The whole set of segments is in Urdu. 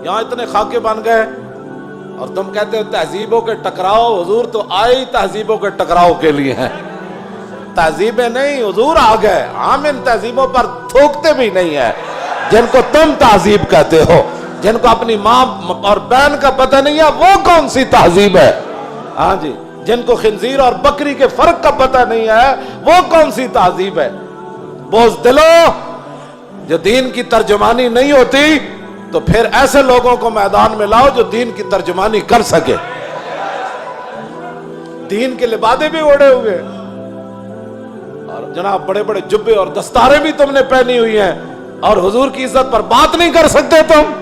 یہاں اتنے خاکے بن گئے اور تم کہتے ہو تہذیبوں کے ٹکراؤ. حضور تو آئے ہی تہذیبوں کے ٹکراؤ کے لیے ہیں. تہذیبیں نہیں، حضور آ گئے. ہم ان تہذیبوں پر تھوکتے بھی نہیں ہیں جن کو تم تہذیب کہتے ہو. جن کو اپنی ماں اور بہن کا پتہ نہیں ہے وہ کون سی تہذیب ہے؟ ہاں جی. جن کو خنزیر اور بکری کے فرق کا پتہ نہیں ہے وہ کون سی تہذیب ہے؟ بزدلو، جو دین کی ترجمانی نہیں ہوتی تو پھر ایسے لوگوں کو میدان میں لاؤ جو دین کی ترجمانی کر سکے. دین کے لبادے بھی اوڑے ہوئے اور جناب بڑے بڑے جبے اور دستاریں بھی تم نے پہنی ہوئی ہیں اور حضور کی عزت پر بات نہیں کر سکتے تم.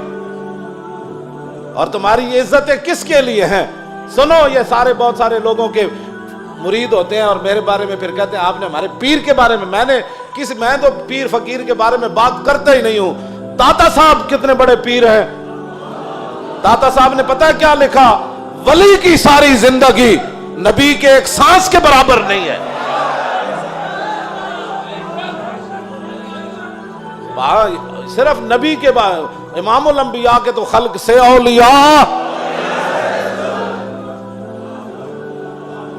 اور تمہاری یہ عزتیں کس کے لیے ہیں؟ سنو، یہ سارے بہت سارے لوگوں کے مرید ہوتے ہیں اور میرے بارے میں پھر کہتے ہیں آپ نے ہمارے پیر کے بارے میں. میں تو پیر فقیر کے بارے میں بات کرتا ہی نہیں ہوں. داتا صاحب کتنے بڑے پیر ہیں. داتا صاحب نے پتہ کیا لکھا؟ ولی کی ساری زندگی نبی کے ایک سانس کے برابر نہیں ہے. صرف نبی کے بعد امام الانبیاء کے تو خلق سے اولیاء.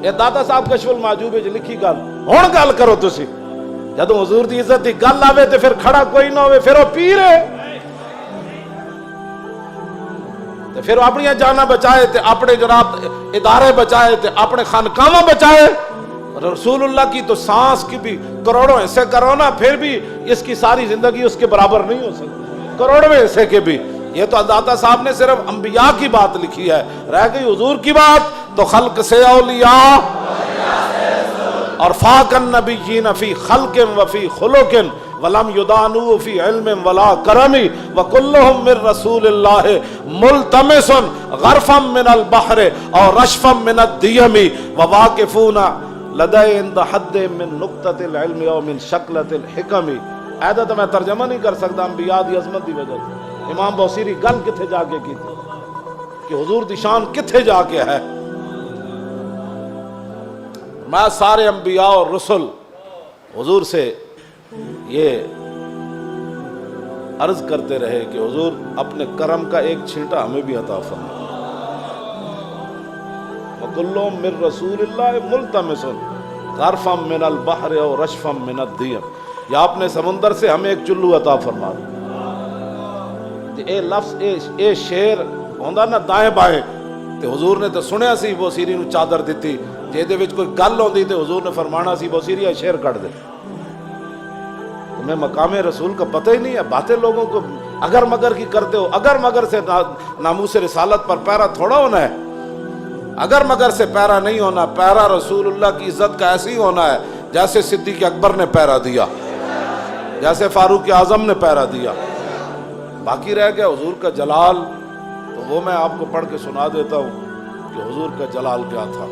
یہ داتا صاحب کشف المعجوب وچ لکھی گل. ہن گل کرو تسی. جدوں حضور دی عزت دی گل آوے تے پھر کھڑا کوئی نہ ہوئے پھر وہ پیر ہے. تے پھر اپنی جاناں بچائے تے اپنے جناب ادارے بچائے تے اپنے خانقاہاں بچائے. رسول اللہ کی تو سانس کی بھی کروڑوں حصے کرو نا پھر بھی اس کی ساری زندگی اس کے برابر نہیں ہو سکتی. کروڑویں حصے کے بھی. یہ تو داتا صاحب نے صرف انبیاء کی بات لکھی ہے. رہ گئی حضور کی بات تو خلق سے اولیاء اور فاق النبیین فی خلق وفی خلق ولم یدانو فی علم ولا کرم وکلہم من رسول اللہ ملتمس غرفا من البحر اور رشفا من الدیم وواقفون لدے عند حد من نقطۃ العلم او من شکلۃ الحکم. ایدہ تو میں ترجمہ نہیں کر سکتا انبیاء دی عظمت دی وجہ سے. امام بوصیری گل کتھے جا کے کی تھی کہ حضور دی شان کتھے جا کے ہے. میں سارے انبیاء اور رسل حضور سے یہ عرض کرتے رہے کہ حضور اپنے کرم کا ایک چھینٹا ہمیں بھی عطا فرمائے. وَكُلُّهُم مِّن رَّسُولِ اللَّهِ مُلْتَمِسٌ غَرْفًا مِّنَ الْبَحْرِ أَوْ رَشْفًا مِّنَ الدِّيَمِ. یا اپنے سمندر سے ہمیں ایک چلو عطا فرما دے. اے لفظ اے شیر ہوندا نا دائیں بائیں تے حضور نے تو سنیا سی بوسیری نو چادر دیتی جے دے وچ کوئی گل ہوندی تے حضور نے فرمانا سی بوسیری اے شیر کٹ دے. تمہیں مقام رسول کا پتہ ہی نہیں ہے. باتیں لوگوں کو اگر مگر کی کرتے ہو. اگر مگر سے ناموس رسالت پر پیرا تھوڑا ہونا ہے. اگر مگر سے پیرا نہیں ہونا. پیرا رسول اللہ کی عزت کا ایسے ہی ہونا ہے جیسے صدیق اکبر نے پیرا دیا, جیسے فاروق اعظم نے پیرا دیا. باقی رہ گیا حضور کا جلال, تو وہ میں آپ کو پڑھ کے سنا دیتا ہوں کہ حضور کا جلال کیا تھا.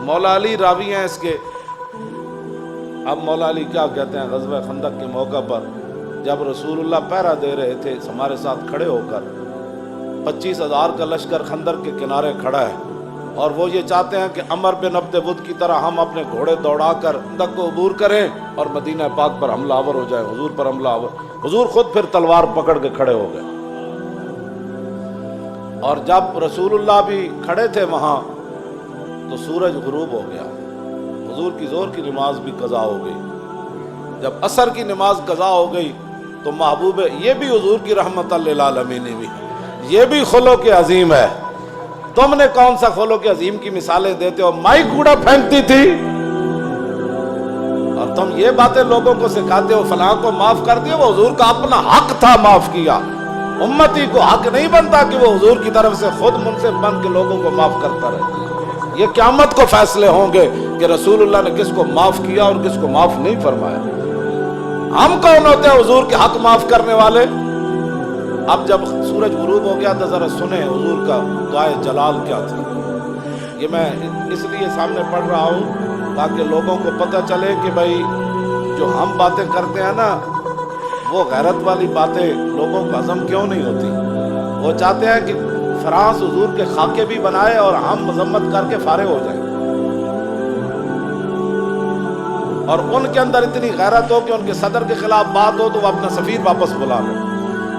مولا علی راوی ہیں اس کے. اب مولا علی کیا کہتے ہیں, غزوہ خندق کے موقع پر جب رسول اللہ پہرا دے رہے تھے ہمارے ساتھ کھڑے ہو کر, 25,000 کا لشکر خندق کے کنارے کھڑا ہے اور وہ یہ چاہتے ہیں کہ عمر بن عبد ود کی طرح ہم اپنے گھوڑے دوڑا کر خندق کو عبور کریں اور مدینہ پاک پر حملہ آور ہو جائیں, حضور پر حملہ آور. حضور خود پھر تلوار پکڑ کے کھڑے ہو گئے. اور جب رسول اللہ بھی کھڑے تھے وہاں تو سورج غروب ہو گیا. حضور کی ظہر کی نماز بھی قضا ہو گئی. جب عصر کی نماز قضا ہو گئی تو محبوب, یہ بھی حضور کی رحمت للعالمین بھی, یہ بھی خلق عظیم ہے. تم نے کون سا خلق عظیم کی مثالیں دیتے ہو؟ مائی کوڑا پھینکتی تھی اور تم یہ باتیں لوگوں کو سکھاتے ہو فلاں کو معاف کر دیا. وہ حضور کا اپنا حق تھا معاف کیا. امتی کو حق نہیں بنتا کہ وہ حضور کی طرف سے خود منصف بن کے لوگوں کو معاف کرتا رہے. یہ قیامت کو فیصلے ہوں گے کہ رسول اللہ نے کس کو معاف کیا اور کس کو معاف نہیں فرمایا. ہم کون ہوتے ہیں حضور کے حق معاف کرنے والے؟ اب جب سورج غروب ہو گیا تو ذرا سنیں حضور کا دعائے جلال کیا تھی. یہ میں اس لیے سامنے پڑھ رہا ہوں تاکہ لوگوں کو پتہ چلے کہ بھائی جو ہم باتیں کرتے ہیں نا وہ غیرت والی باتیں لوگوں کو ہضم کیوں نہیں ہوتی. وہ چاہتے ہیں کہ فرانس حضور کے خاکے بھی بنائے اور ہم مذمت کر کے فارغ ہو جائیں, اور ان کے اندر اتنی غیرت ہو کہ ان کے صدر کے خلاف بات ہو تو وہ اپنا سفیر واپس بلا لیں.